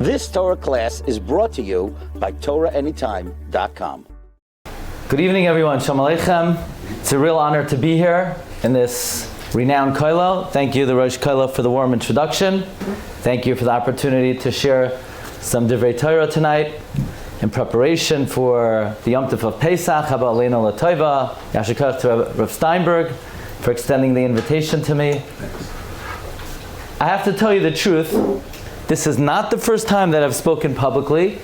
This Torah class is brought to you by TorahAnytime.com. Good evening, everyone. Shalom Aleichem. It's a real honor to be here in this renowned Kollel. Thank you, the Rosh Kollel, for the warm introduction. Thank you for the opportunity to share some Divrei Torah tonight in preparation for the Yom Tov of Pesach. Haba Aleinu L'Tova. Yasher Koach to Rabbi Steinberg for extending the invitation to me. I have to tell you the truth. This is not the first time that I've spoken publicly,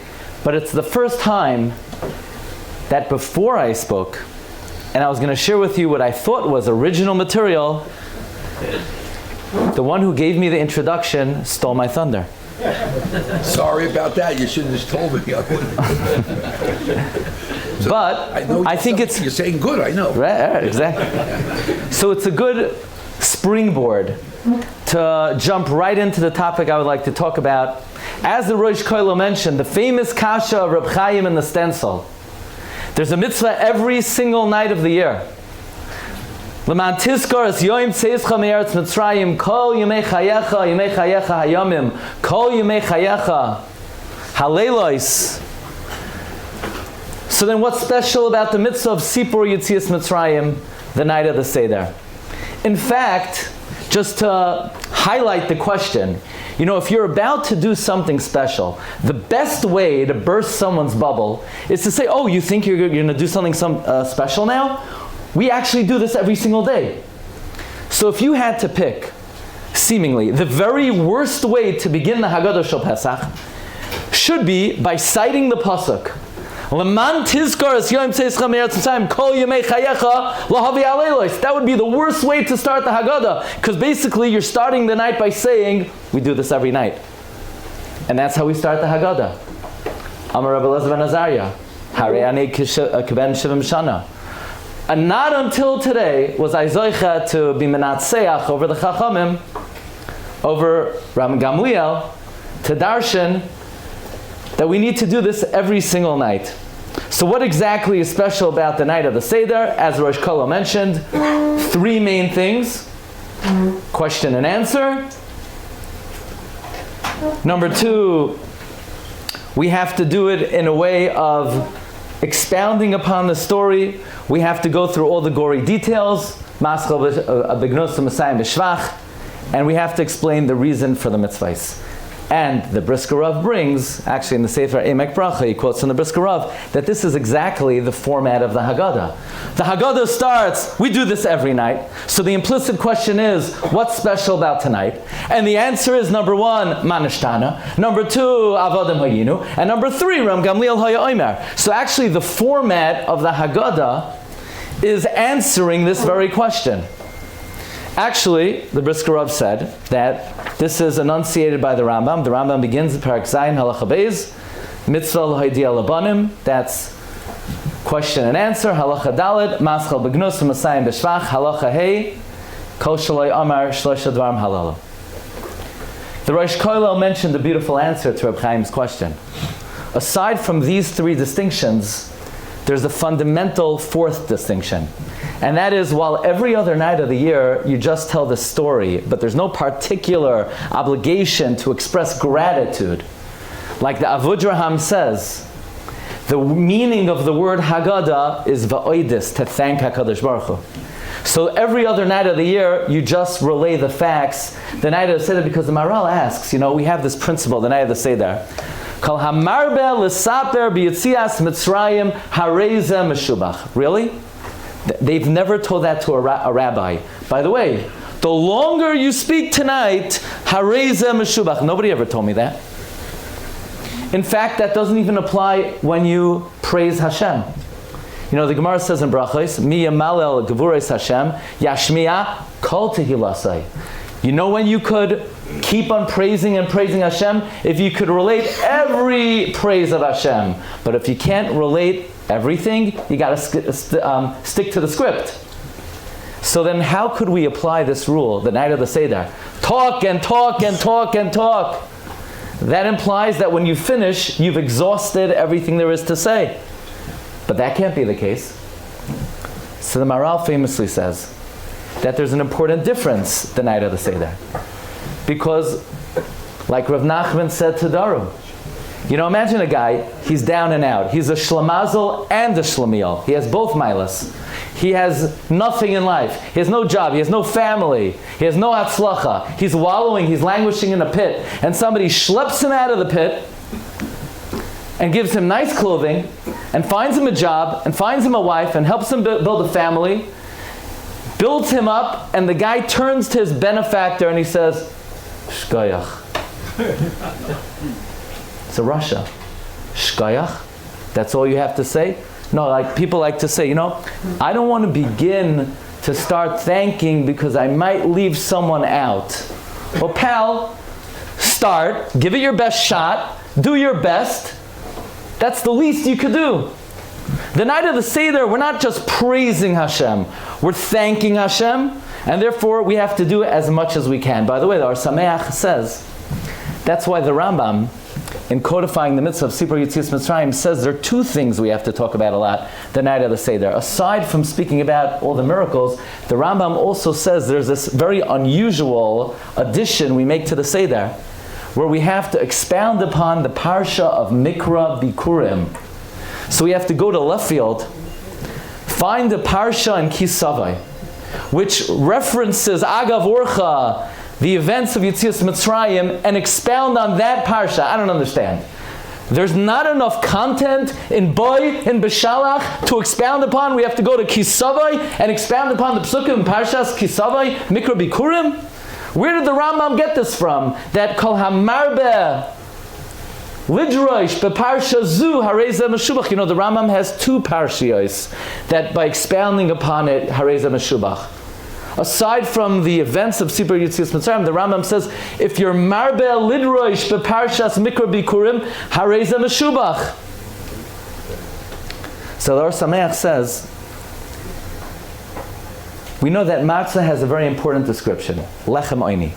but it's the first time that before I spoke, and I was going to share with you what I thought was original material, the one who gave me the introduction stole my thunder. Sorry about that. You shouldn't have told me. So but I think it's... You're saying good, I know. Right, exactly. So it's a good springboard to jump right into the topic I would like to talk about. As the Rosh Kollel mentioned, the famous kasha of Reb Chaim in the stencil. There's a mitzvah every single night of the year. L'man tizkor es yoim tzeischa me'eretz Mitzrayim kol yemei chayecha hayomim kol yemei chayecha haleilos. So then what's special about the mitzvah of Sipur Yetzias Mitzrayim, the night of the Seder? In fact, just to highlight the question, you know, if you're about to do something special, the best way to burst someone's bubble is to say, oh, you think you're going to do something special now? We actually do this every single day. So if you had to pick, seemingly, the very worst way to begin the Haggadah Shel Pesach should be by citing the pasuk, L'man tizkor es yoim tzeischa me'eretz Mitzrayim kol yemei chayecha lahavi aleilos. That would be the worst way to start the Haggadah, because basically you're starting the night by saying, we do this every night. And that's how we start the Haggadah. Amar Rabbi Elazar ben Azariah, Harei ani keben shivim shana. And not until today was I zoicha to be menatseach over the Chachamim, over Rabbi Gamliel, to darshan that we need to do this every single night. So what exactly is special about the night of the Seder? As Rosh Kollel mentioned, three main things. Question and answer. Number two, we have to do it in a way of expounding upon the story. We have to go through all the gory details, and we have to explain the reason for the mitzvahs. And the Brisker Rav brings, actually in the Sefer Emek Bracha, he quotes from the Brisker Rav, that this is exactly the format of the Haggadah. The Haggadah starts, we do this every night. So the implicit question is, what's special about tonight? And the answer is, number one, Manashtana. Number two, Avodim Hayinu. And number three, Ram Gamliel Haya Omer. So actually the format of the Haggadah is answering this very question. Actually, the Brisker Rav said that this is enunciated by the Rambam. The Rambam begins in Parak Zayin Halacha Beis, Mitzvah L'Hoidia Labanim. That's question and answer. Halacha Daled, Maschal Begnus Masayim B'Shvach. Halacha Hey, Kol Shaloi Amar Shlosha Dvarim Halalu. The Rosh Kollel mentioned the beautiful answer to Reb Chaim's question. Aside from these three distinctions, there's a fundamental fourth distinction. And that is, while every other night of the year you just tell the story, but there's no particular obligation to express gratitude. Like the Avudraham says, the meaning of the word Haggadah is va'oidis, to thank HaKadosh Baruch Hu. So every other night of the year you just relay the facts, the night of the Seder, because the Maral asks, you know, we have this principle, the night of the Seder, Kol hamarbe l'saper b'yitzias Mitzrayim hareze meshubach. Really? They've never told that to a rabbi. By the way, the longer you speak tonight, hareze meshubach. Nobody ever told me that. In fact, that doesn't even apply when you praise Hashem. You know, the Gemara says in Brachos, Mi yamalel gevuros Hashem, yashmiya kol tehilasai. You know when you could keep on praising and praising Hashem? If you could relate every praise of Hashem. But if you can't relate everything, you got to stick to the script. So then how could we apply this rule, the night of the Seder? Talk and talk and talk and talk. That implies that when you finish, you've exhausted everything there is to say. But that can't be the case. So the Maral famously says that there's an important difference the night of the Seder. Because Like Rav Nachman said to Daru. Imagine a guy, he's down and out. He's a shlamazel and a shlemiel. He has both milas. He has nothing in life. He has no job. He has no family. He has no hatzlacha. He's wallowing. He's languishing in a pit. And somebody schleps him out of the pit and gives him nice clothing and finds him a job and finds him a wife and helps him build a family, builds him up, and the guy turns to his benefactor and he says, Shkoyach. It's a Russia. Shkoyach. That's all you have to say? No, like people like to say, I don't want to begin to start thanking because I might leave someone out. Well, pal, start, give it your best shot, do your best. That's the least you could do. The night of the Seder, we're not just praising Hashem, we're thanking Hashem, and therefore we have to do as much as we can. By the way, the Or Sameach says, that's why the Rambam, in codifying the mitzvah of Sipur Yetzias Mitzrayim, says there are two things we have to talk about a lot the night of the Seder. Aside from speaking about all the miracles, the Rambam also says there's this very unusual addition we make to the Seder, where we have to expound upon the Parsha of Mikra Bikurim. So we have to go to left field, find the Parsha in Kisavai, which references Agav Orcha, the events of Yetzias Mitzrayim, and expound on that Parsha. I don't understand. There's not enough content in Boy, in Beshalach, to expound upon. We have to go to Kisavai and expound upon the Psukim in Parshas Kisavai, Mikra Bikurim. Where did the Rambam get this from? That Kol Hamarbe Lidroish Beparsha Zu Hareza Meshubach. The Rambam has two Parshios that by expounding upon it, Hareza Meshubach. Aside from the events of Sipur Yetzias Mitzrayim, the Rambam says, if you're Marbe Lidroish Beparshas Mikra Bikurim, Hareza Meshubach. So the Or Sameach says, we know that matzah has a very important description. Lechem oini.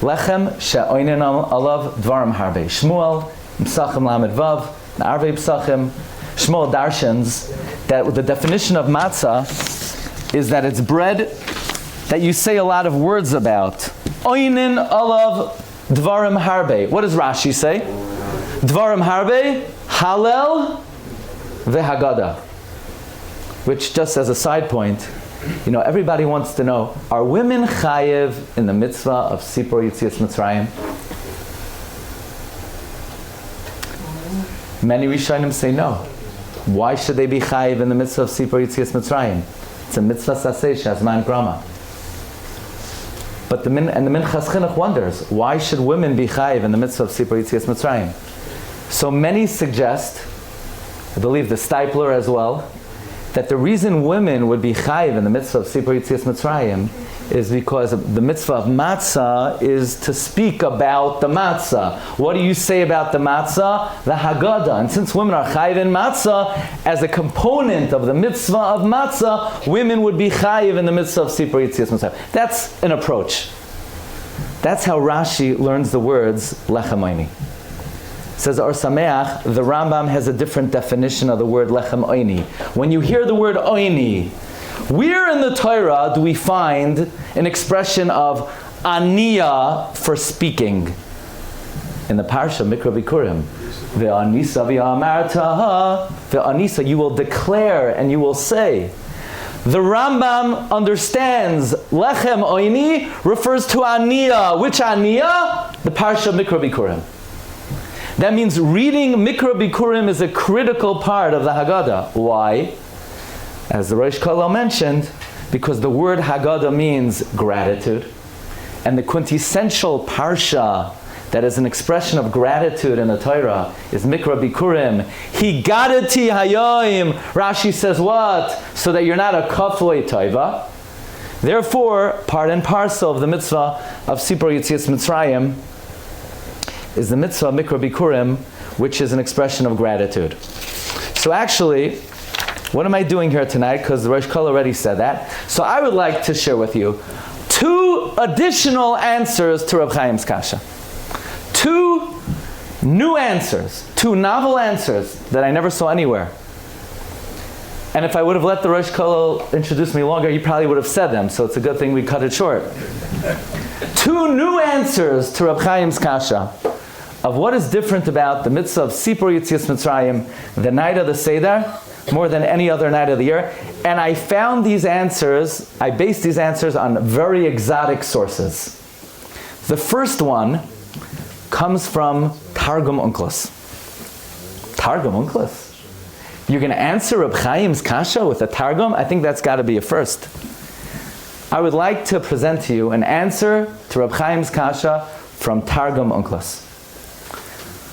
Lechem she'oinin alav dvarim harbe. Shmuel, Psachim lamed vav, Arvei Psachim. Shmuel darshans that the definition of matzah is that it's bread that you say a lot of words about. Oinin alav dvarim harbe. What does Rashi say? Dvarim harbe, halel v'haggadah. Which, just as a side point, everybody wants to know, are women chayev in the mitzvah of Sipur Yetzias Mitzrayim? Many Rishonim say no. Why should they be chayev in the mitzvah of Sipur Yetzias Mitzrayim? It's a mitzvah saseh shazman grama. But the Minchas Chinuch wonders, why should women be chayev in the mitzvah of Sipur Yetzias Mitzrayim? So many suggest, I believe the Stipler as well, that the reason women would be chayiv in the mitzvah of Sipur Yetzias Mitzrayim is because the mitzvah of matzah is to speak about the matzah. What do you say about the matzah? The Haggadah. And since women are chayiv in matzah, as a component of the mitzvah of matzah, women would be chayiv in the mitzvah of Sipur Yetzias Mitzrayim. That's an approach. That's how Rashi learns the words lechem oini. Says Or Sameach, the Rambam has a different definition of the word lechem oini. When you hear the word oini, where in the Torah do we find an expression of aniyah for speaking? In the Parsha, Mikra Bikurim. Ve'anisa v'amarta, ve'anisa, you will declare and you will say. The Rambam understands lechem oini refers to aniyah. Which aniyah? The Parsha Mikra Bikurim. That means reading Mikra Bikurim is a critical part of the Haggadah. Why? As the Rosh Kollel mentioned, because the word Haggadah means gratitude. And the quintessential Parsha that is an expression of gratitude in the Torah is Mikra Bikurim. Higadati hayoim. Rashi says what? So that you're not a kafloi taiva. Therefore, part and parcel of the mitzvah of Sipur Yetzias Mitzrayim is the mitzvah of Mikra Bikurim, which is an expression of gratitude. So actually, what am I doing here tonight? Because the Rosh Kollel already said that. So I would like to share with you two additional answers to Reb Chaim's kasha. Two new answers, two novel answers that I never saw anywhere. And if I would have let the Rosh Kollel introduce me longer, he probably would have said them. So it's a good thing we cut it short. Two new answers to Reb Chaim's kasha of what is different about the mitzvah of Sipur Yetzias Mitzrayim, the night of the Seder, more than any other night of the year. And I found these answers, I based these answers on very exotic sources. The first one comes from Targum Onkelos. Targum Onkelos? You're going to answer Reb Chaim's kasha with a Targum? I think that's got to be a first. I would like to present to you an answer to Reb Chaim's kasha from Targum Onkelos.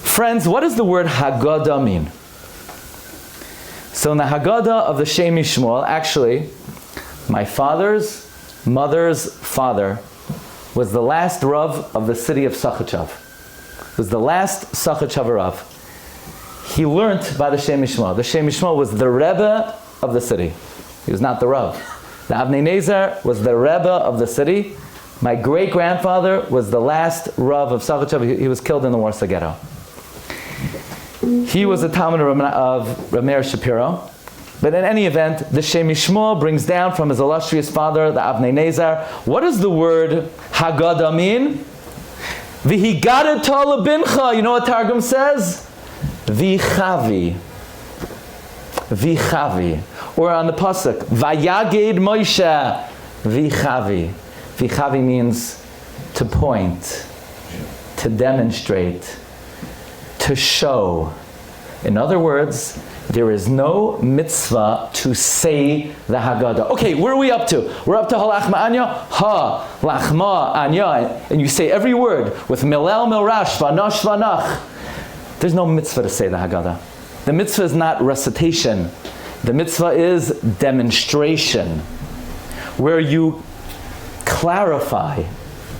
Friends, what does the word Haggadah mean? So in the Haggadah of the Shem Yishmuel, actually, my father's mother's father was the last Rav of the city of Sachachav. Was the last Sachachav Rav. He learnt by the Shem Yishmuel. The Shem Yishmuel was the Rebbe of the city. He was not the Rav. The Avnei Nezer was the Rebbe of the city. My great-grandfather was the last Rav of Sachachav. He was killed in the Warsaw Ghetto. He was a Talmud of Rabbi Meir Shapiro. But in any event, the Shem Yishmuel brings down from his illustrious father, the Avnei Nezer. What does the word Haggadah mean? V'higadah lebincha. You know what Targum says? V'chavi. V'chavi. Or on the pasuk, Vayaged Moshe. V'chavi. V'chavi means to point, to demonstrate, to show. In other words, there is no mitzvah to say the Haggadah. Okay, where are we up to? We're up to halachma anya, ha, lachma anya, and you say every word with milel milrash, vanash vanach. There's no mitzvah to say the Haggadah. The mitzvah is not recitation. The mitzvah is demonstration, where you clarify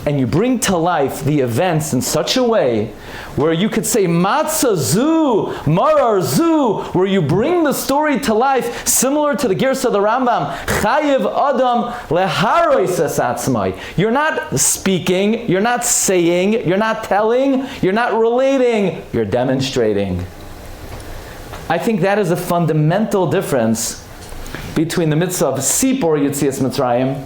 and you bring to life the events in such a way where you could say matzah zu, marar zu, where you bring the story to life, similar to the Girsa of the Rambam, chayiv adam leharois es atzmai. You're not speaking, you're not saying, you're not telling, you're not relating, you're demonstrating. I think that is a fundamental difference between the mitzvah of Sipur Yetzias Mitzrayim,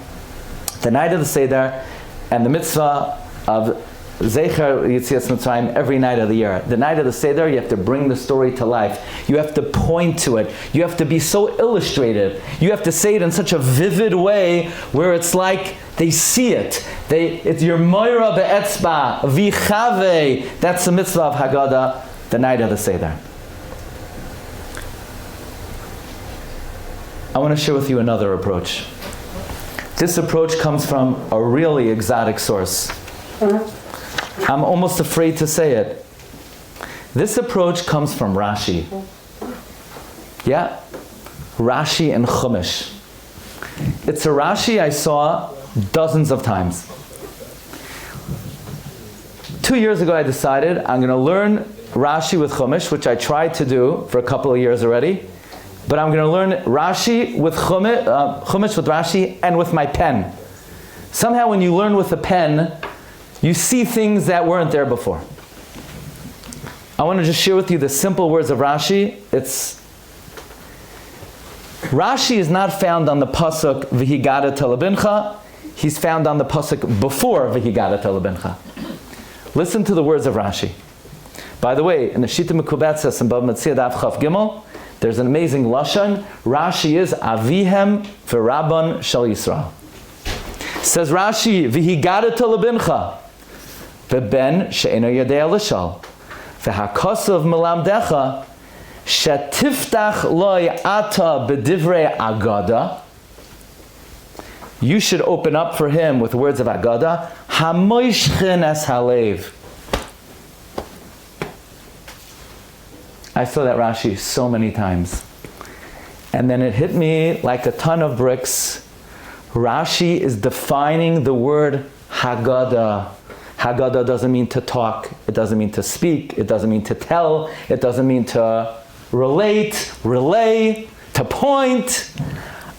the night of the Seder, and the mitzvah of Zecher Yetzias Mitzrayim every night of the year. The night of the Seder, you have to bring the story to life. You have to point to it. You have to be so illustrative. You have to say it in such a vivid way where it's like they see it. It's your moira be'etzba, vichave. That's the mitzvah of Haggadah, the night of the Seder. I want to share with you another approach. This approach comes from a really exotic source. I'm almost afraid to say it. This approach comes from Rashi. Yeah, Rashi and Chumash. It's a Rashi I saw dozens of times. 2 years ago I decided I'm going to learn Rashi with Chumash, which I tried to do for a couple of years already. But I'm going to learn Rashi with Chumash with Rashi and with my pen. Somehow when you learn with a pen, you see things that weren't there before. I want to just share with you the simple words of Rashi. Rashi is not found on the pasuk V'higadah telebincha. He's found on the pasuk before V'higadah telebincha. Listen to the words of Rashi. By the way, in the Shita Mekubetzes and Bava Metzia Daf Chaf Gimel, there's an amazing lashon. Rashi is Avihem v'Rabban Shel Yisroel. Says Rashi, V'higadah telebincha, v'ben she'eno yodea l'shal, v'hakosav melamdecha, shetiftach loy ata b'divrei Haggadah. You should open up for him with words of Haggadah. Hamoishchen es halev. I saw that Rashi so many times. And then it hit me like a ton of bricks. Rashi is defining the word Haggadah. Haggadah doesn't mean to talk. It doesn't mean to speak. It doesn't mean to tell. It doesn't mean to relate, relay, to point.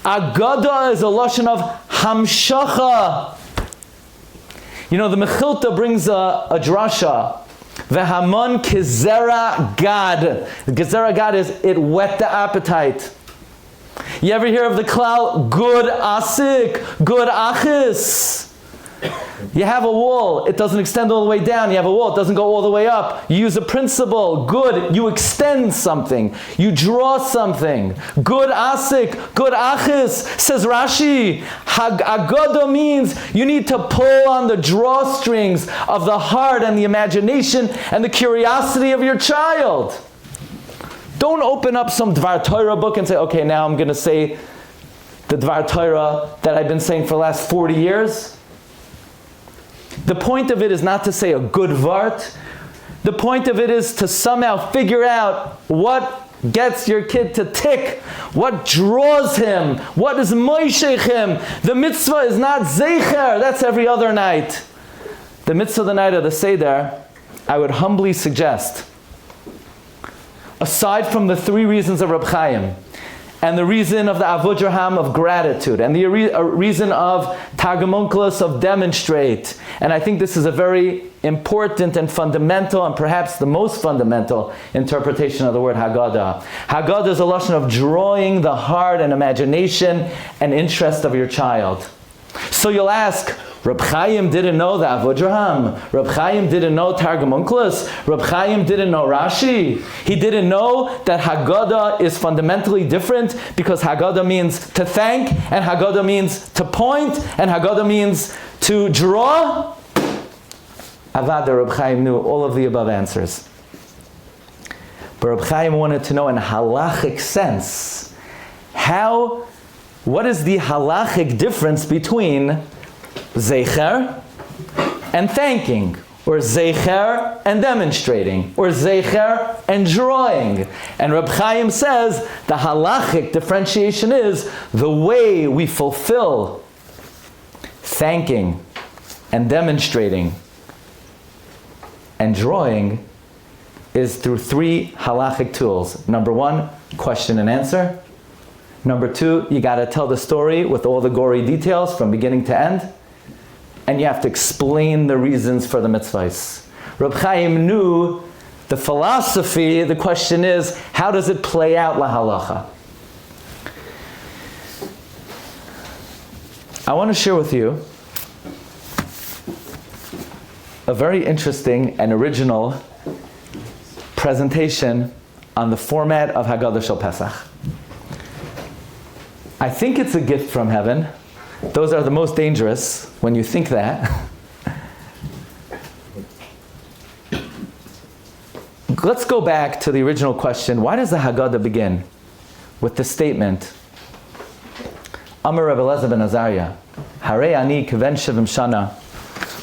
Haggadah is a lashon of hamshacha. You know, the Mechilta brings a drasha. V'hamon kizera gad. Kizera gad is it whet the appetite. You ever hear of the klal good asik, good achis? You have a wall, it doesn't extend all the way down. You have a wall, it doesn't go all the way up. You use a principle, good, you extend something. You draw something. Good asik, good achis, says Rashi. Haggadah means you need to pull on the drawstrings of the heart and the imagination and the curiosity of your child. Don't open up some Dvar Torah book and say, okay, now I'm going to say the Dvar Torah that I've been saying for the last 40 years. The point of it is not to say a good vart. The point of it is to somehow figure out what gets your kid to tick, what draws him, what is moishech him. The mitzvah is not zeicher, that's every other night. The mitzvah the night of the Seder, I would humbly suggest, aside from the 3 reasons of Reb Chaim, and the reason of the Avodraham of gratitude, and the reason of Targumunculus of demonstrate. And I think this is a very important and fundamental, and perhaps the most fundamental interpretation of the word Haggadah. Haggadah is a lashon of drawing the heart and imagination and interest of your child. So you'll ask, Reb Chaim didn't know the Avodraham. Reb Chaim didn't know Targumunculus. Reb Chaim didn't know Rashi. He didn't know that Haggadah is fundamentally different because Haggadah means to thank, and Haggadah means to point, and Haggadah means to draw. Avada, Reb Chaim knew all of the above answers. But Reb Chaim wanted to know in halachic sense, what is the halachic difference between zeicher and thanking, or zeicher and demonstrating, or zeicher and drawing? And Reb Chaim says the halachic differentiation is the way we fulfill thanking and demonstrating and drawing is through 3 halachic tools. Number 1, question and answer. Number 2, you got to tell the story with all the gory details from beginning to end. And you have to explain the reasons for the mitzvahs. Reb Chaim knew the philosophy. The question is, how does it play out la halacha? I want to share with you a very interesting and original presentation on the format of Haggadah Shel Pesach. I think it's a gift from heaven. Those are the most dangerous when you think that. Let's go back to the original question. Why does the Haggadah begin with the statement, Amar Rebbe Elazar ben Azariah, Harei ani keven shevim shana,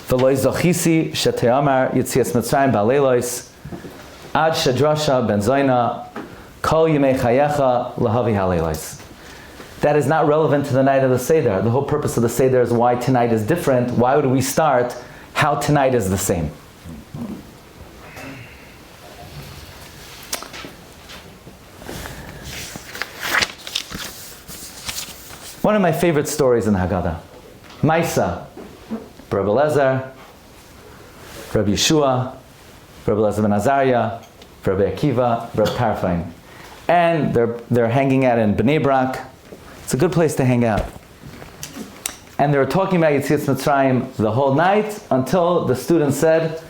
v'lo zochisi shete'amar yitzias Mitzrayim ba'leilos, ad shedrasha ben Zaina, kol yimei chayecha lahavi haleilos. That is not relevant to the night of the Seder. The whole purpose of the Seder is why tonight is different. Why would we start how tonight is the same? One of my favorite stories in the Haggadah. Maisa, Rabbi Elazar, Rabbi Yeshua, Rabbi Elazar ben Azariah, Rabbi Akiva, Rabbi Tarfon. And they're hanging out in Bnei Brak. It's a good place to hang out. And they were talking about Yetzias Mitzrayim the whole night until the student said,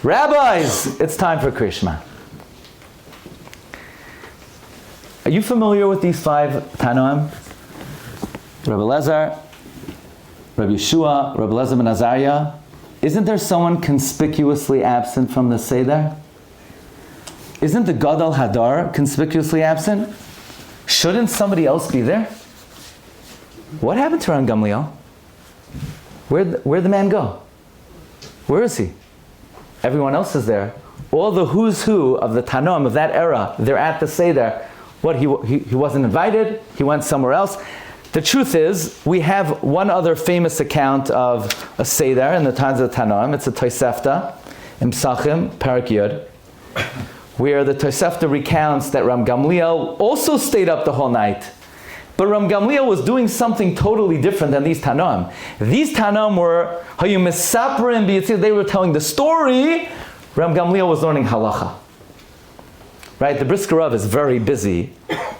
Rabbis, it's time for Krishma. Are you familiar with these 5 Tanoim? Rabbi Elazar, Rabbi Yeshua, Rabbi Elazar ben Azariah. Isn't there someone conspicuously absent from the Seder? Isn't the Gadol Hadar conspicuously absent? Shouldn't somebody else be there? What happened to Ram Gamliel? Where'd the man go? Where is he? Everyone else is there. All the who's who of the Tanoim of that era, they're at the Seder. What, he wasn't invited? He went somewhere else? The truth is, we have one other famous account of a Seder in the times of the Tanoim. It's a Tosefta, in Pesachim, Parak Yud, where the Tosefta recounts that Ram Gamliel also stayed up the whole night. But Ram Gamliel was doing something totally different than these Tanoim. These Tanoim were, they were telling the story. Ram Gamliel was learning halacha. Right? The Brisker Rav is very busy.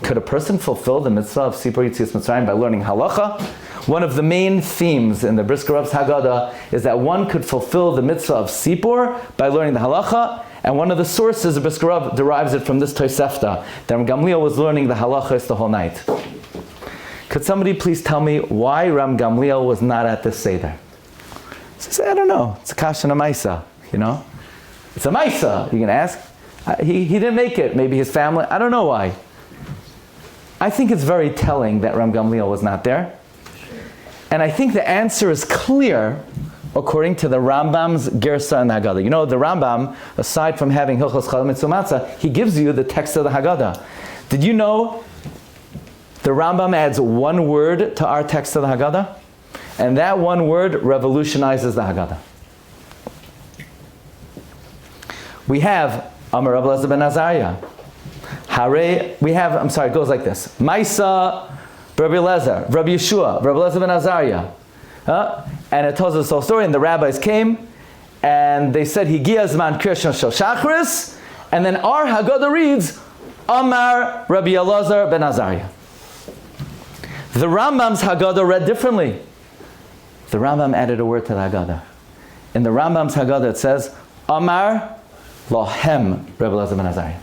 Could a person fulfill the mitzvah of Sipur Yetzias Mitzrayim by learning halacha? One of the main themes in the Brisker Rav's Haggadah is that one could fulfill the mitzvah of Sipur by learning the halacha, and one of the sources of Brisker Rav derives it from this Tosefta, that Ram Gamliel was learning the halacha the whole night. Could somebody please tell me why Ram Gamliel was not at this Seder? So I say, I don't know. It's a kasha and a maisa, you know? It's a maisa, you can ask. He didn't make it. Maybe his family. I don't know why. I think it's very telling that Ram Gamliel was not there. And I think the answer is clear according to the Rambam's Gersa and Haggadah. You know, the Rambam, aside from having Hilchos Chal Mitzvah Matzah, he gives you the text of the Haggadah. Did you know the Rambam adds one word to our text of the Haggadah? And that one word revolutionizes the Haggadah. We have Amar Rabbi Elazar ben Azariah. It goes like this. Maisa, Rabbi Elazar, Rabbi Yeshua, Rabbi Elazar ben Azariah. And it tells us the whole story, and the rabbis came, and they said, Higia Zman Kirshon Shel Shachris, and then our Haggadah reads, Amar Rabbi Elazar ben Azariah. The Rambam's Haggadah read differently. The Rambam added a word to the Haggadah. In the Rambam's Haggadah it says, Amar Lohem Rabbi Elazar ben Azariah.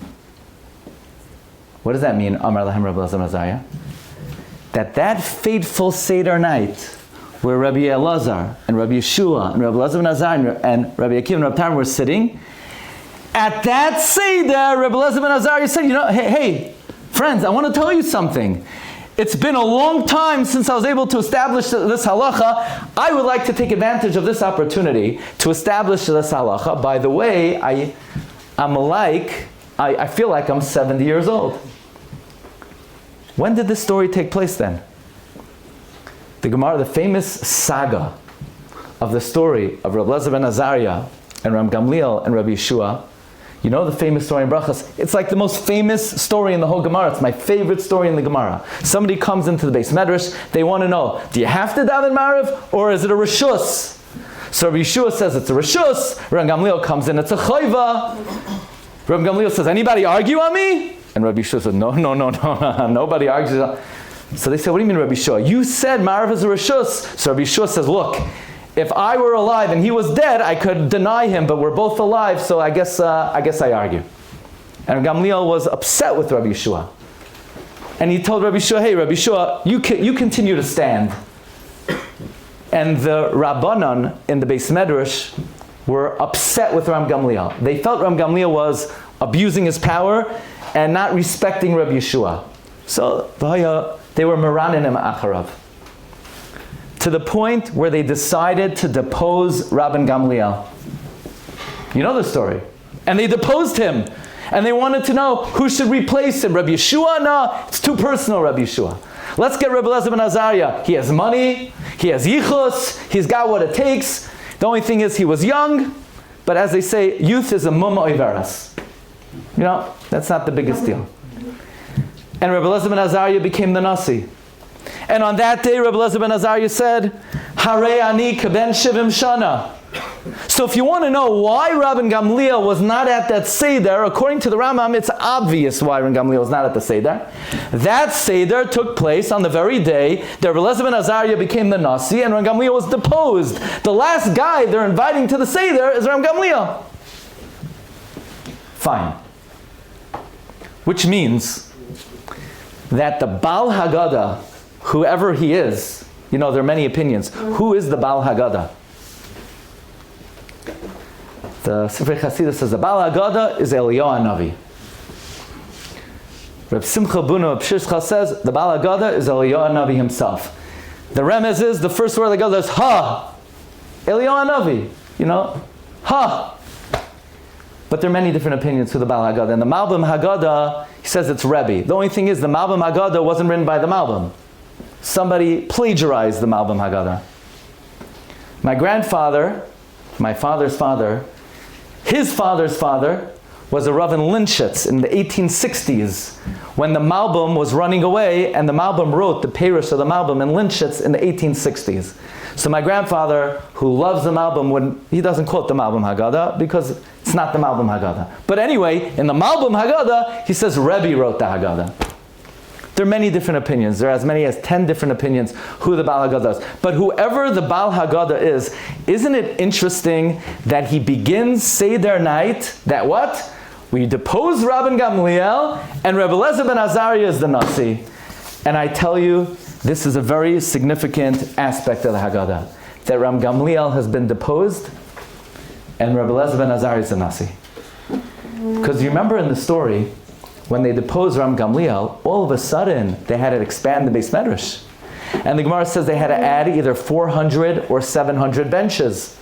What does that mean, Amar Lohem Rabbi Elazar ben Azariah? That fateful Seder night, where Rabbi Elazar and Rabbi Yeshua and Rabbi Elazar ben Azariah and Rabbi Akiva and Rabbi Tam were sitting, at that Seder, Rabbi Elazar ben Azariah said, hey, friends, I want to tell you something. It's been a long time since I was able to establish this halacha. I would like to take advantage of this opportunity to establish this halacha. By the way, I feel like I'm 70 years old. When did this story take place then? The Gemara, the famous saga of the story of Rabbi Elazar ben Azariah and Ram Gamliel and Rabbi Yeshua. You know the famous story in Brachas? It's like the most famous story in the whole Gemara. It's my favorite story in the Gemara. Somebody comes into the Beis Medrash, they want to know, do you have to daven Mariv or is it a Rishus? So Rabbi Yeshua says it's a Rishus. Ram Gamliel comes in, it's a Chayva. Rabbi Gamliel says, anybody argue on me? And Rabbi Yeshua says, no, nobody argues. So they say, what do you mean, Rabbi Yeshua? You said Mariv is a Rishus. So Rabbi Yeshua says, look, if I were alive and he was dead, I could deny him, but we're both alive, so I guess I argue. And Gamliel was upset with Rabbi Yeshua. And he told Rabbi Yeshua, hey, Rabbi Yeshua, you continue to stand. And the Rabbanon in the Beis Medrash were upset with Ram Gamliel. They felt Ram Gamliel was abusing his power and not respecting Rabbi Yeshua. So they were meranim acharav. To the point where they decided to depose Rabbi Gamliel. You know the story. And they deposed him. And they wanted to know who should replace him. Rabbi Yeshua? No, it's too personal, Rabbi Yeshua. Let's get Rabbi Elazar ben Azariah. He has money, he has yichus, he's got what it takes. The only thing is he was young, but as they say, youth is a mumma oiveras. You know, that's not the biggest deal. And Rabbi Elazar ben Azariah became the Nasi. And on that day, Rabbi Elazar ben Azariah said, Harei ani keben shivim shana. So if you want to know why Rabbi Gamliel was not at that Seder, according to the Rambam, it's obvious why Rabbi Gamliel was not at the Seder. That Seder took place on the very day that Rabbi Elazar ben Azariah became the Nasi and Rabbi Gamliel was deposed. The last guy they're inviting to the Seder is Rabbi Gamliel. Fine. Which means that the Baal Haggadah, whoever he is, you know, there are many opinions. Who is the Baal Haggadah? The Sifrei Chasidus says the Baal Haggadah is Eliyahu HaNavi. Reb Simcha Bunu of Shishcha says the Baal Haggadah is Eliyahu HaNavi himself. The remez is the first word of the Haggadah is Ha. Eliyahu HaNavi. You know, Ha. But there are many different opinions to the Baal Haggadah. And the Malbim Haggadah, he says it's Rebbe. The only thing is the Malbim Haggadah wasn't written by the Malbim. Somebody plagiarized the Malbim Haggadah. My grandfather, my father's father, his father's father was a Rav in Linschitz in the 1860s when the Malbim was running away and the Malbim wrote the purest of the Malbim in Linschitz in the 1860s. So my grandfather, who loves the Malbim, he doesn't quote the Malbim Haggadah because it's not the Malbim Haggadah. But anyway, in the Malbim Haggadah, he says Rebbe wrote the Haggadah. There are many different opinions. There are as many as 10 different opinions who the Baal Haggadah is. But whoever the Baal Haggadah is, isn't it interesting that he begins Seder night, that what? We depose Rabbi Gamliel, and Rabbi Eliezer ben Azariah is the Nasi. And I tell you, this is a very significant aspect of the Haggadah, that Rabbi Gamliel has been deposed, and Rabbi Eliezer ben Azariah is the Nasi. Because you remember in the story, when they deposed Ram Gamliel, all of a sudden they had to expand the Beis Medrash. And the Gemara says they had to add either 400 or 700 benches.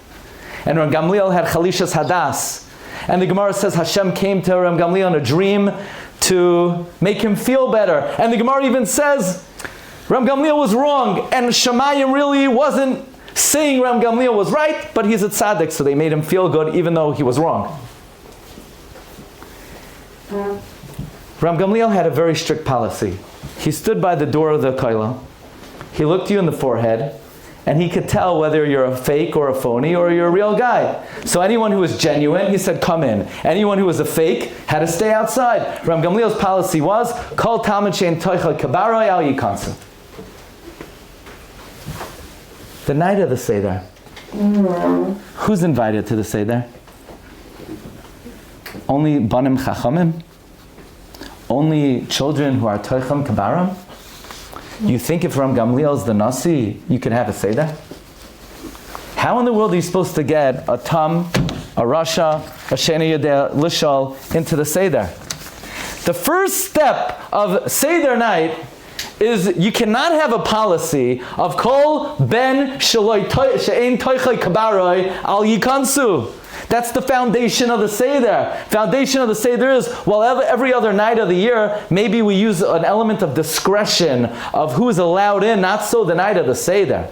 And Ram Gamliel had Chalishas Hadas. And the Gemara says Hashem came to Ram Gamliel in a dream to make him feel better. And the Gemara even says Ram Gamliel was wrong, and Shemayim really wasn't saying Ram Gamliel was right, but he's a tzaddik, so they made him feel good even though he was wrong. Ram Gamliel had a very strict policy. He stood by the door of the Kollel. He looked you in the forehead, and he could tell whether you're a fake or a phony or you're a real guy. So anyone who was genuine, he said, come in. Anyone who was a fake had to stay outside. Ram Gamliel's policy was, Kol Talmud she'ein toichel kabaroi al yikansu. The night of the Seder. Who's invited to the Seder? Only Banim Chachamim? Only children who are Toichem Kabaram? You think if Ram Gamliel is the Nasi, you can have a Seder? How in the world are you supposed to get a Tam, a Rasha, a Sheni Yodea Lishol into the Seder? The first step of Seder night is you cannot have a policy of Kol Ben She'ein Toichem Kabaroi Al Yikansu. That's the foundation of the Seder. Foundation of the Seder is, well, every other night of the year, maybe we use an element of discretion of who's allowed in, not so the night of the Seder.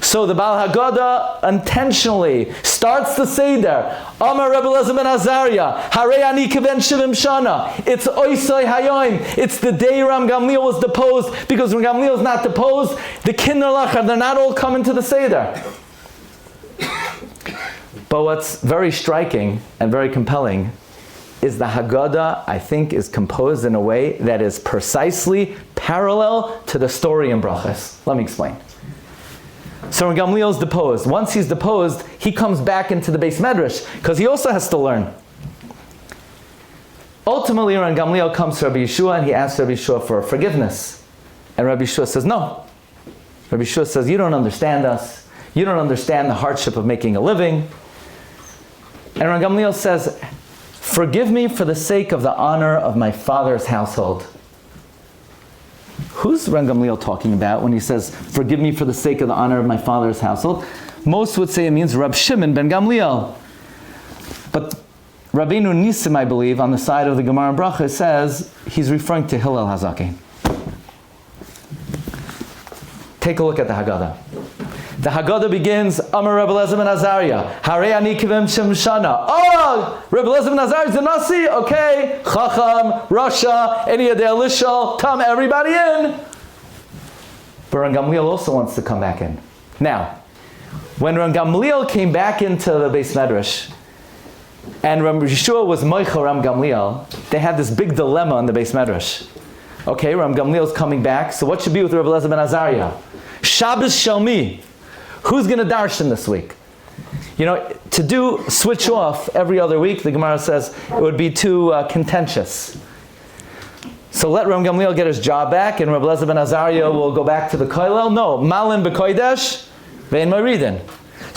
So the Baal Haggadah intentionally starts the Seder. Amar Rabbi Eliezer ben Azariah, Harei ani kiven shivim shana. It's Oisai Hayoim. It's the day Ram Gamliel was deposed, because when Gamliel is not deposed, the Kinder Lachar, they're not all coming to the Seder. But what's very striking and very compelling is the Haggadah, I think, is composed in a way that is precisely parallel to the story in Brachos. Let me explain. So when Gamliel is deposed, once he's deposed, he comes back into the Beis Medrash, because he also has to learn. Ultimately, when Gamliel comes to Rabbi Yeshua and he asks Rabbi Yeshua for forgiveness, and Rabbi Yeshua says, no. Rabbi Yeshua says, you don't understand us. You don't understand the hardship of making a living. And Rabbi Gamliel says, forgive me for the sake of the honor of my father's household. Who's Rabbi Gamliel talking about when he says, forgive me for the sake of the honor of my father's household? Most would say it means Rab Shimon ben Gamliel. But Rabbeinu Nisim, I believe, on the side of the Gemara and Bracha, says he's referring to Hillel Hazaki. Take a look at the Haggadah. The Haggadah begins, Amar Rabbi Eliezer ben Azariah, Harei ani kivem shem shana. Oh, Rabbi Eliezer ben Azariah is the Nasi. Okay, Chacham, Rasha, any of the Elishal, Tam, everybody in. But Ram Gamliel also wants to come back in. Now, when Ram Gamliel came back into the Beis Medrash, and Ram Yeshua was Moicha Ram Gamliel, they had this big dilemma in the Beis Medrash. Okay, Ram Gamliel is coming back, so what should be with Rabbi Eliezer ben Azariah? Shabbos Shalmi. Who's going to darshan this week? You know, to do switch off every other week, the Gemara says it would be too contentious. So let Ram Gamliel get his job back, and Rabbi Eliezer ben Azariah will go back to the Kollel. No, Malin b'kodesh, ve'en maridin.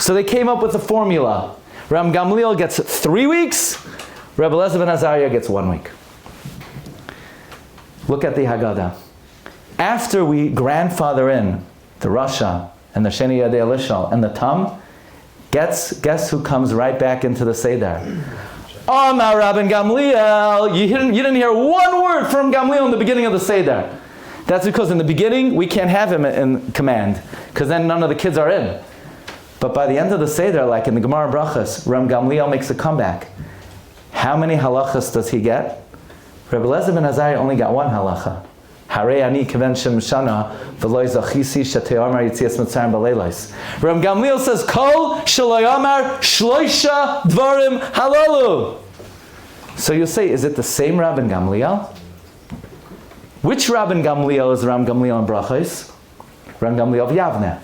So they came up with a formula. Ram Gamliel gets 3 weeks, Rabbi Eliezer ben Azariah gets 1 week. Look at the Haggadah. After we grandfather in the Rasha, and the Sheni Yadei Lishal, and the Tam, guess who comes right back into the Seder? Amar Rabbi Gamliel. You didn't hear one word from Gamliel in the beginning of the Seder. That's because in the beginning, we can't have him in command, because then none of the kids are in. But by the end of the Seder, like in the Gemara Brachas, Rabbi Gamliel makes a comeback. How many halachas does he get? Rabbi Eliezer ben Azariah only got 1 halacha. Harei ani kiven shem shana v'lo zachisi shetayamar yitzias mitzrayim b'leilos. Rabbi Gamliel says, Kol shloyamar shloisha dvarim halalu. So you say, is it the same Rabbi Gamliel? Which Rabban Gamliel is Ram Gamliel in Brachos? Ram Gamliel of Yavne.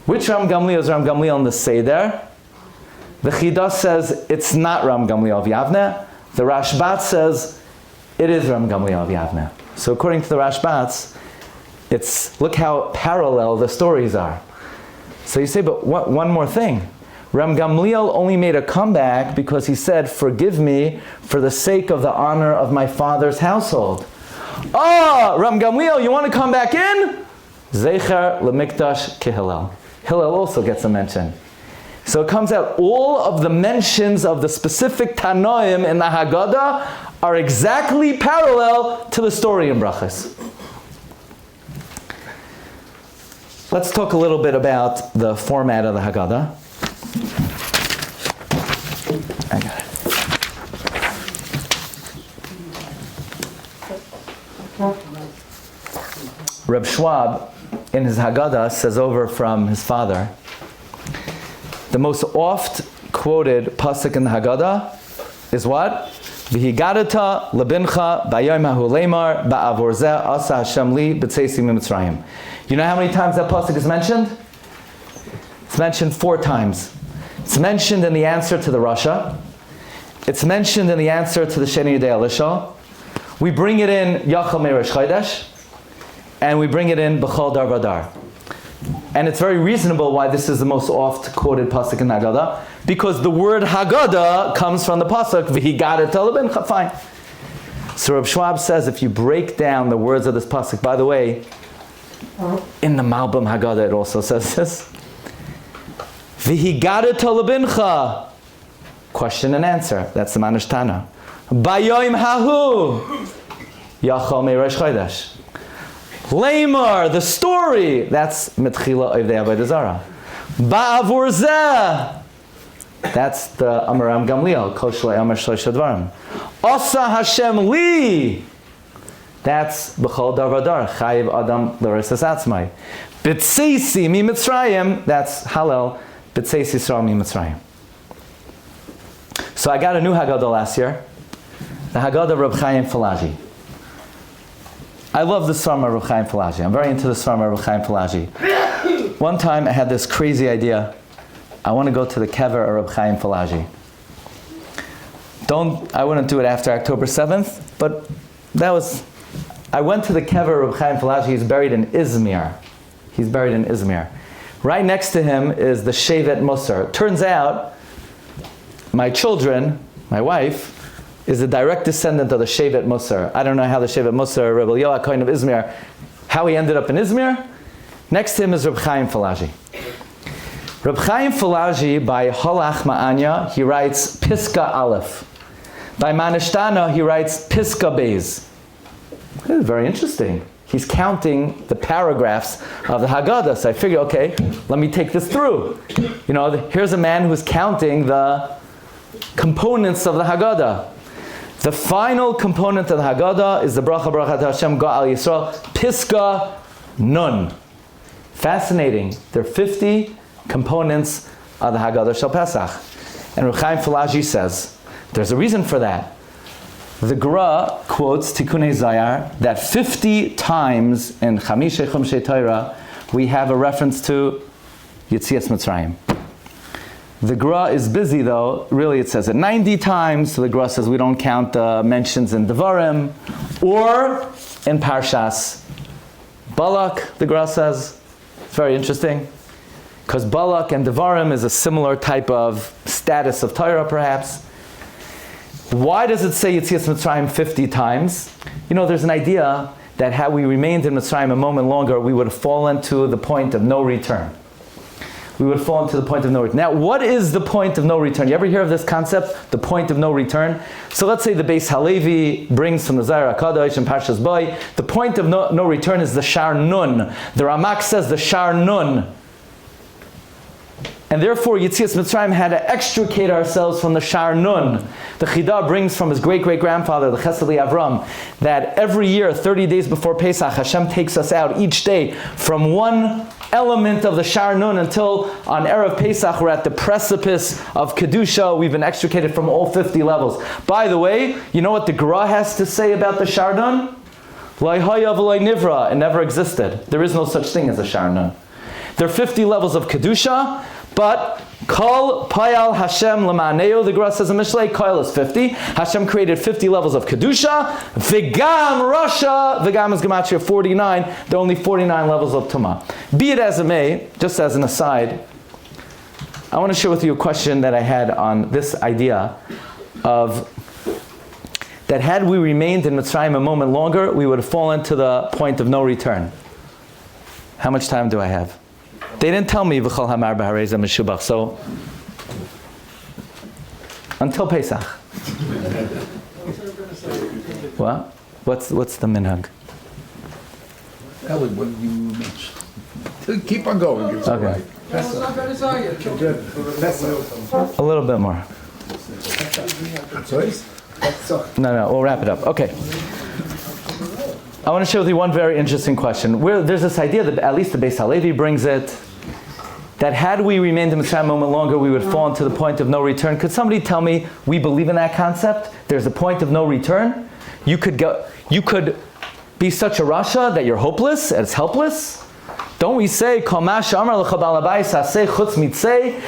Which Ram Gamliel is Ram Gamliel in the Seder? The Chidah says it's not Ram Gamliel of Yavne. The Rashbat says it is Ram Gamliel of Yavne. So according to the Rashbats, look how parallel the stories are. So you say, but one more thing. Ram Gamliel only made a comeback because he said, forgive me for the sake of the honor of my father's household. Ram Gamliel, you want to come back in? Zecher lemikdash kihillel. Hillel also gets a mention. So it comes out, all of the mentions of the specific Tanoim in the Haggadah are exactly parallel to the story in Brachos. Let's talk a little bit about the format of the Haggadah. I got it. Reb Schwab, in his Haggadah, says over from his father, the most oft quoted pasuk in the Haggadah is what? V'higadata lebincha b'yom hahu leimar ba'avor zeh asa Hashem li b'tzeisi mitzrayim. You know how many times that pasuk is mentioned? It's mentioned 4 times. It's mentioned in the answer to the Rasha. It's mentioned in the answer to the Sheni Yudei Elisha. We bring it in Yachal Meirish Chodesh, and we bring it in B'chol Dar Vadar. And it's very reasonable why this is the most oft quoted pasuk in Haggadah, because the word Haggadah comes from the pasuk V'higadet lebincha. Fine. So Reb Schwab says, if you break down the words of this pasuk, by the way, in the Malbim Haggadah it also says this. V'higadet lebincha. Question and answer. That's the Manish Tana. Bayoim hahu. Yachal Meirish Chodesh. Leimar, the story. That's Mitchila Oivdei Avodah Zarah. Ba'avor zeh. That's the Amaram Gamliel. Kol Shlei Amar Shlosh Dvarim. Asa Hashem li. That's B'chol Dar Vadar. Chayiv Adam L'Risas Atzmai. B'tzeisi mi Mitzrayim. That's Hallel. B'tzeisi Yisroel mi Mitzrayim. So I got a new Haggadah last year. The Haggadah of Reb Chaim Falaji. I love the Svarma of Reb Chaim Falaji. I'm very into the Svarma of Reb Chaim Falaji. One time I had this crazy idea. I want to go to the kever of Reb Chaim Falaji. I wouldn't do it after October 7th, but I went to the kever of Reb Chaim Falaji. He's buried in Izmir. Right next to him is the Shevet Musar. Turns out, my children, my wife, is a direct descendant of the Shevet Musar. I don't know how the Shevet Musar, Rabbi Yoah Kohen of Izmir, how he ended up in Izmir. Next to him is Reb Chaim Falaji. Reb Chaim Falaji, by Halach Ma'anya, he writes Piska Aleph. By Manishtana, he writes Piska Beis. This is very interesting. He's counting the paragraphs of the Haggadah. So I figure, okay, let me take this through. Here's a man who's counting the components of the Haggadah. The final component of the Haggadah is the Bracha Barachat Hashem Ga'al Yisroel, Piska Nun. Fascinating. There are 50 components of the Haggadah Shel Pesach. And Reb Chaim Falaji says, there's a reason for that. The Gra quotes Tikkunei Zayar that 50 times in Chamishe Chumshei Torah we have a reference to Yetzias Mitzrayim. The Gra is busy though, really it says it 90 times, so the Gra says we don't count the mentions in Devarim, or in Parshas Balak, the Gra says. It's very interesting, because Balak and Devarim is a similar type of status of Torah perhaps. Why does it say Yetzias Mitzrayim 50 times? There's an idea that had we remained in Mitzrayim a moment longer, we would have fallen to the point of no return. We would fall into the point of no return. Now, what is the point of no return? You ever hear of this concept, the point of no return? So let's say the Beis Halevi brings from the Zohar HaKadosh and Parshas Boy, the point of no return is the Shar Nun. The Ramak says the Shar Nun. And therefore, Yetzias Mitzrayim had to extricate ourselves from the Shar Nun. The Chidah brings from his great-great-grandfather, the Chesed Avram, that every year, 30 days before Pesach, Hashem takes us out each day from one element of the Shar Nun until on Erev Pesach we're at the precipice of Kedusha. We've been extricated from all 50 levels. By the way, you know what the Gemara has to say about the Shar Nun? Lo haya v'lo nivra, it never existed. There is no such thing as a Shar Nun. There are 50 levels of Kedusha, but Kol Payal Hashem L'Ma'aneo, the Gemara says in Mishlei, Kollel is 50. Hashem created 50 levels of Kedusha. V'gam Rasha, V'gam is Gematria 49. There are only 49 levels of Tumah. Be it as it may, just as an aside, I want to share with you a question that I had on this idea of that had we remained in Mitzrayim a moment longer, we would have fallen to the point of no return. How much time do I have? They didn't tell me V'chol Hamar B'Hareza Meshubach, so until Pesach. What? What's the minhag? That was what you mentioned. Keep on going. Okay. A little bit more. No, we'll wrap it up. Okay. I want to share with you one very interesting question. There's this idea that at least the Beis Halevi brings it, that had we remained in Mitzrayim a moment longer, we would fall into the point of no return. Could somebody tell me we believe in that concept? There's a point of no return. You could be such a rasha that you're hopeless, and it's helpless. Don't we say,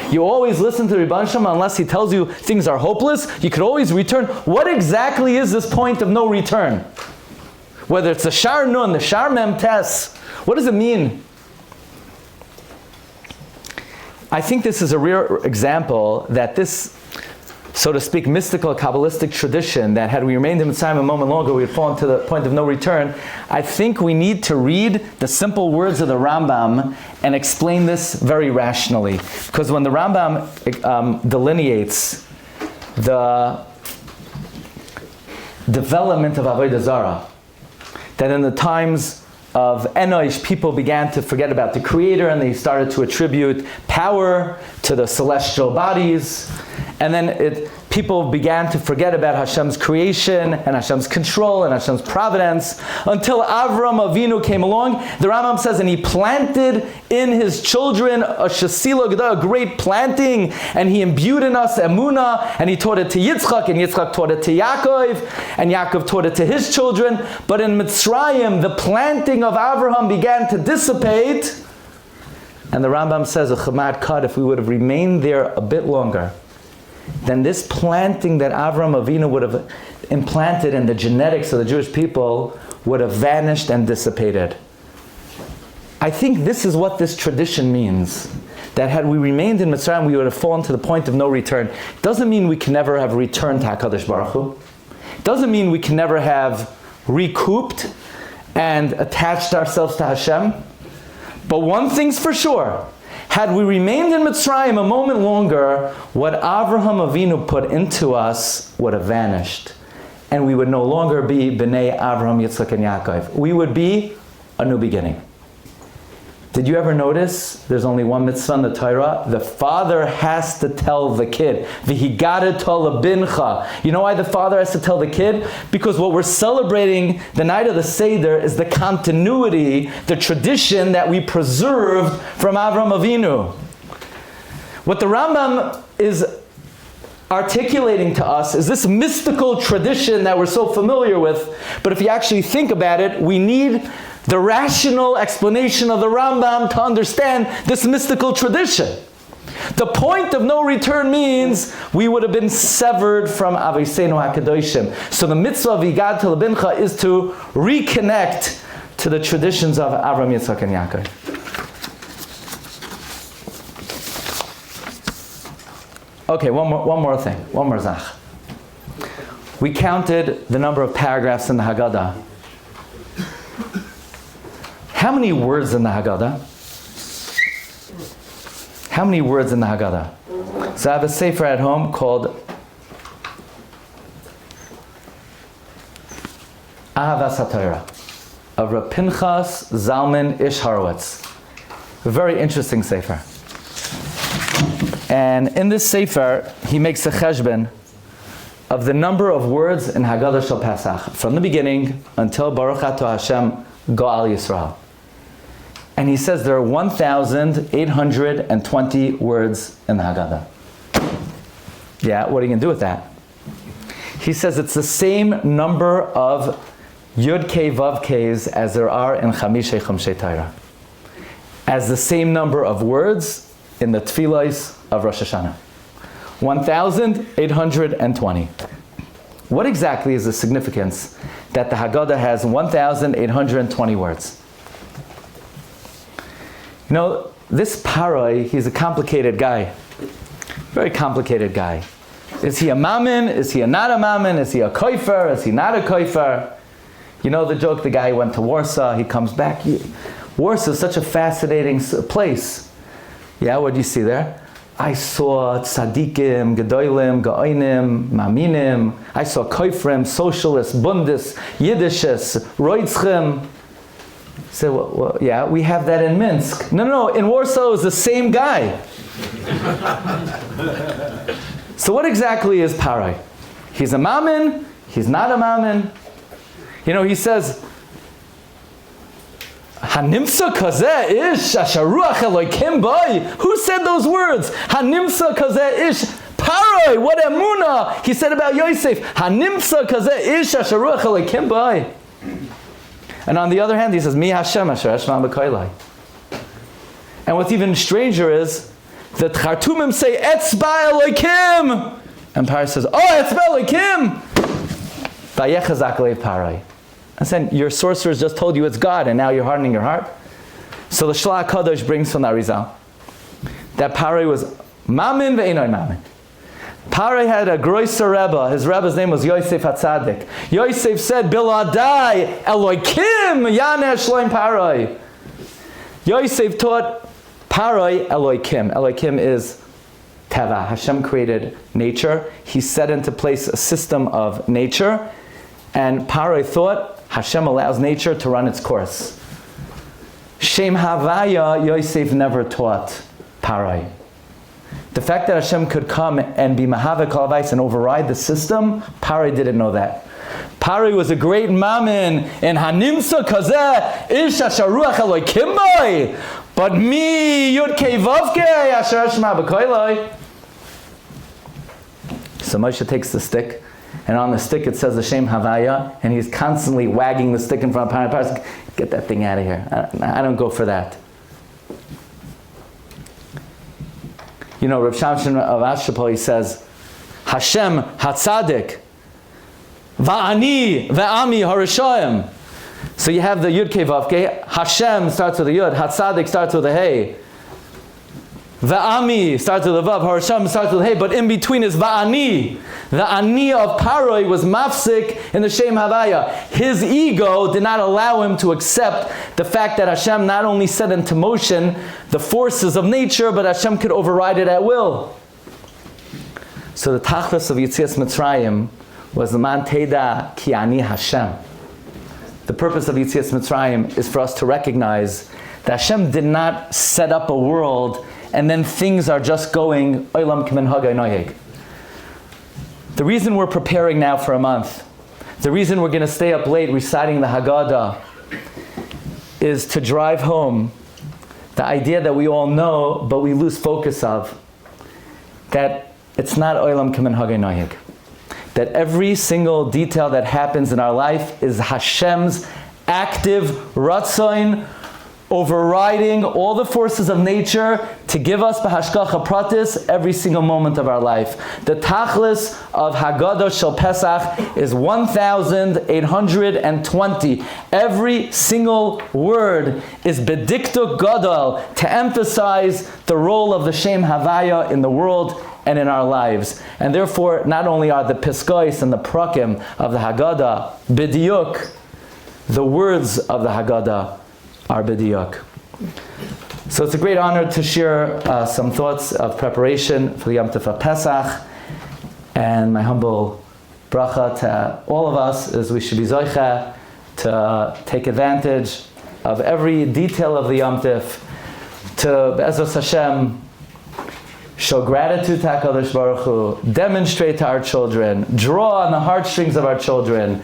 you always listen to Rebbe Shama unless he tells you things are hopeless? You could always return. What exactly is this point of no return? Whether it's the Shar Nun, the Shar Mem Tes, what does it mean? I think this is a rare example that this, so to speak, mystical Kabbalistic tradition that had we remained in Mitzrayim a moment longer, we would fall into the point of no return. I think we need to read the simple words of the Rambam and explain this very rationally. Because when the Rambam delineates the development of Avodah Zarah, that in the times of Enosh, people began to forget about the Creator and they started to attribute power to the celestial bodies. And then people began to forget about Hashem's creation and Hashem's control and Hashem's providence until Avram Avinu came along. The Rambam says, and he planted in his children a shasila g'dah, a great planting, and he imbued in us emunah, and he taught it to Yitzchak, and Yitzchak taught it to Yaakov, and Yaakov taught it to his children. But in Mitzrayim, the planting of Avraham began to dissipate, and the Rambam says, a chamad cut, if we would have remained there a bit longer, then this planting that Avram Avinu would have implanted in the genetics of the Jewish people would have vanished and dissipated. I think this is what this tradition means. That had we remained in Mitzrayim, we would have fallen to the point of no return. Doesn't mean we can never have returned to HaKadosh Baruch Hu. Doesn't mean we can never have recouped and attached ourselves to Hashem. But one thing's for sure. Had we remained in Mitzrayim a moment longer, what Avraham Avinu put into us would have vanished. And we would no longer be B'nai Avraham, Yitzchak, and Yaakov. We would be a new beginning. Did you ever notice there's only one mitzvah in the Torah? The father has to tell the kid. V'higada tol bincha. You know why the father has to tell the kid? Because what we're celebrating the night of the Seder is the continuity, the tradition that we preserved from Avram Avinu. What the Rambam is articulating to us is this mystical tradition that we're so familiar with. But if you actually think about it, we need the rational explanation of the Rambam to understand this mystical tradition. The point of no return means we would have been severed from Aviseinu HaKadoshim. So the mitzvah of Yigad Tel Bincha is to reconnect to the traditions of Avram, Yitzchak, and Yaakov. Okay, one more thing, one more zach. We counted the number of paragraphs in the Haggadah. How many words in the Haggadah? How many words in the Haggadah? So I have a sefer at home called Ahavas HaTorah of Rav Pinchas Zalman Ish Horowitz. A very interesting sefer. And in this sefer, he makes a cheshbon of the number of words in Haggadah Shel Pesach, from the beginning until Baruch Ato Hashem Goal Yisroel. And he says there are 1,820 words in the Haggadah. Yeah, what are you going to do with that? He says it's the same number of Yud Kei Vav Keis as there are in Chamishei Chumshei Torah, as the same number of words in the Tefillos of Rosh Hashanah. 1,820. What exactly is the significance that the Haggadah has 1,820 words? You know, this Paroi, he's a complicated guy. Very complicated guy. Is he a mammon? Is he not a mammon? Is he a koifer? Is he not a koifer? You know the joke, the guy went to Warsaw, he comes back. Warsaw is such a fascinating place. Yeah, what do you see there? I saw tzaddikim, gedolim, gaonim, maminim. I saw koifrim, socialists, bundists, yiddishes, roitzchim. So, well, yeah, we have that in Minsk. No, in Warsaw is the same guy. So what exactly is Parai? He's a mammon, he's not a mammon. You know, he says, Hanimsa kazeh ish asharuach Elokim bai. Who said those words? Hanimsa kazeh ish Parai. What emuna he said about Yosef. Hanimsa kazeh ish asharuach Elokim bai. And on the other hand, he says, Mi Hashem asher eshma b'koilai. And what's even stranger is that Chartumim say Etzba Elokim, and Parai says, oh, Etzba Elokim. Vayechazak leiv Parai. And then your sorcerers just told you it's God, and now you're hardening your heart. So the Shlach Kadosh brings from the Arizal that Parai was Mamin ve'enoi Mamin. Parai had a Groiser Rebbe. His Rebbe's name was Yosef HaTzadik. Yosef said, Biladai Elokim Yaneh Shloim Parai. Yosef taught Parai Elokim. Elokim is Teva. Hashem created nature. He set into place a system of nature. And Parai thought Hashem allows nature to run its course. Shem Havaya, Yosef never taught Parai. The fact that Hashem could come and be Mahavik Halavais and override the system, Parai didn't know that. Parai was a great mammon in Hanimsa Kazeh Ish Asharuach Elokim bai. But me Yud Kei Vav Kei Asher Shema B'Koilai. So Moshe takes the stick, and on the stick it says the Shem Havaya, and he's constantly wagging the stick in front of Parai. Get that thing out of here. I don't go for that. You know, Rav Shamshin of Ashapol, he says, Hashem Hatzadik, Va'ani Ve'ami Harishayim. So you have the Yud Kei Vav Kei. Hashem starts with the Yud. Hatzadik starts with the Hey. Va'ami starts with the Vav. Harishayim starts with the Hey. But in between is Va'ani. The Ani of Paroi was mafsik in the Shem Havaya. His ego did not allow him to accept the fact that Hashem not only set into motion the forces of nature, but Hashem could override it at will. So the tachlis of Yetzias Mitzrayim was the man teda ki ani Hashem. The purpose of Yetzias Mitzrayim is for us to recognize that Hashem did not set up a world and then things are just going olam k'min hagay noyeg. The reason we're preparing now for a month, the reason we're going to stay up late reciting the Haggadah, is to drive home the idea that we all know, but we lose focus of, that it's not olam k'min hagay noyeg. That every single detail that happens in our life is Hashem's active ratzoin, overriding all the forces of nature to give us b'hashgacha pratis every single moment of our life. The tachlis of Haggadah Shel Pesach is 1,820. Every single word is bediktuk gadol to emphasize the role of the Shem Havaya in the world and in our lives. And therefore, not only are the piskos and the prakim of the Haggadah b'diyuk, the words of the Haggadah are b'diyuk. So it's a great honor to share some thoughts of preparation for the Yom Tov Pesach, and my humble bracha to all of us is we should be zoicha to take advantage of every detail of the Yom Tov, to Be'ezras Hashem show gratitude to HaKadosh Baruch Hu, demonstrate to our children, draw on the heartstrings of our children,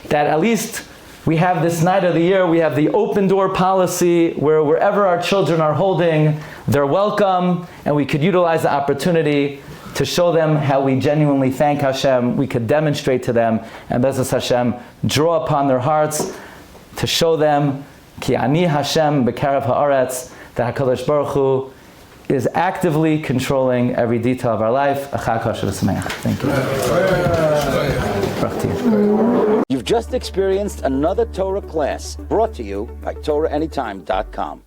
that at least we have this night of the year, we have the open door policy where wherever our children are holding, they're welcome, and we could utilize the opportunity to show them how we genuinely thank Hashem. We could demonstrate to them, and Bezos Hashem, draw upon their hearts to show them, Ki ani Hashem b'karav ha'aretz, that HaKadosh Baruch Hu is actively controlling every detail of our life. Achag kosher v'sameach. Thank you. You've just experienced another Torah class brought to you by TorahAnytime.com.